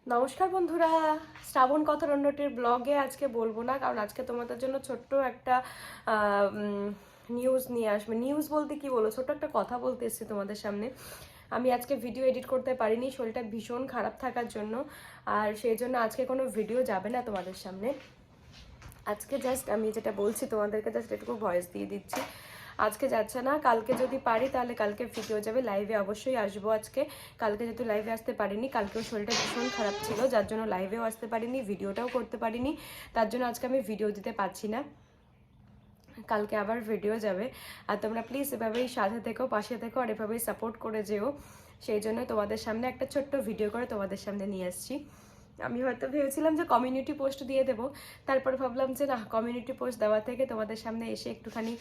নমস্কার বন্ধুরা, শ্রাবণ কথারণ্যটির ব্লগে আজকে বলবো না, কারণ আজকে তোমাদের জন্য ছোট্ট একটা নিউজ নিয়ে আসবে। নিউজ বলতে কি বলো, ছোট্ট একটা কথা বলতে এসেছি তোমাদের সামনে। আমি আজকে ভিডিও এডিট করতে পারিনি, শরীরটা ভীষণ খারাপ থাকার জন্য, আর সেই জন্য আজকে কোনো ভিডিও যাবে না তোমাদের সামনে। আজকে জাস্ট আমি যেটা বলছি তোমাদেরকে জাস্ট এটুকু ভয়েস দিয়ে দিচ্ছি। আজকে যাচ্ছে না, কালকে যদি পারি তাহলে কালকে ভিডিও যাবে, লাইভে অবশ্যই আসবো আজকে। কালকে যেহেতু লাইভে আসতে পারিনি, কালকেও শরীরটা ভীষণ খারাপ ছিল, যার জন্য লাইভেও আসতে পারিনি, ভিডিওটাও করতে পারিনি, তার জন্য আজকে আমি ভিডিও দিতে পারছি না। কালকে আবার ভিডিও যাবে, আর তোমরা প্লিজ এভাবেই সাথে থেকো, পাশে থেকো, আর এভাবেই সাপোর্ট করে যেও। সেই জন্য তোমাদের সামনে একটা ছোট্ট ভিডিও করে তোমাদের সামনে নিয়ে আসছি। আমি হয়তো ভেবেছিলাম যে কমিউনিটি পোস্ট দিয়ে দেবো, তারপর ভাবলাম যে না, কমিউনিটি পোস্ট দেওয়া থেকে তোমাদের সামনে এসে একটুখানি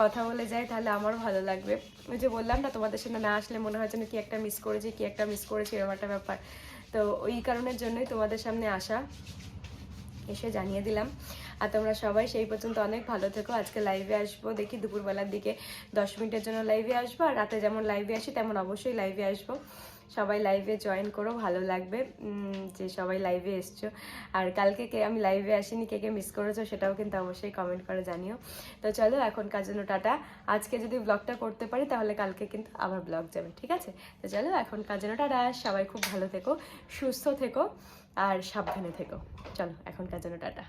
কথা বলে যাই, তাহলে আমারও ভালো লাগবে। ওই যে বললাম না, তোমাদের সামনে না আসলে মনে হয় যেন কি একটা মিস করেছি এরকম একটা ব্যাপার। তো ওই কারণের জন্যই তোমাদের সামনে আসা, এসে জানিয়ে দিলাম। আর তোমরা সবাই সেই পর্যন্ত অনেক ভালো থেকো। আজকে লাইভে আসবো, দেখি দুপুরবেলার দিকে 10 মিনিটের জন্য লাইভে আসবো, আর রাতে যেমন লাইভে আসি তেমন অবশ্যই লাইভে আসবো। সবাই লাইভে জয়েন করো, ভালো লাগবে যে সবাই লাইভে এসছো। আর কালকে কে আমি লাইভে আসিনি, কে কে মিস করেছো সেটাও কিন্তু অবশ্যই কমেন্ট করে জানিও। তো চলো এখনকার জন্য টাটা। আজকে যদি ব্লগটা করতে পারি তাহলে কালকে কিন্তু আবার ব্লগ যাবে, ঠিক আছে? তো চলো এখনকার জন্য টাটা। সবাই খুব ভালো থেকো, সুস্থ থেকো, আর সাবধানে থেকো। চলো এখনকার জন্য টাটা।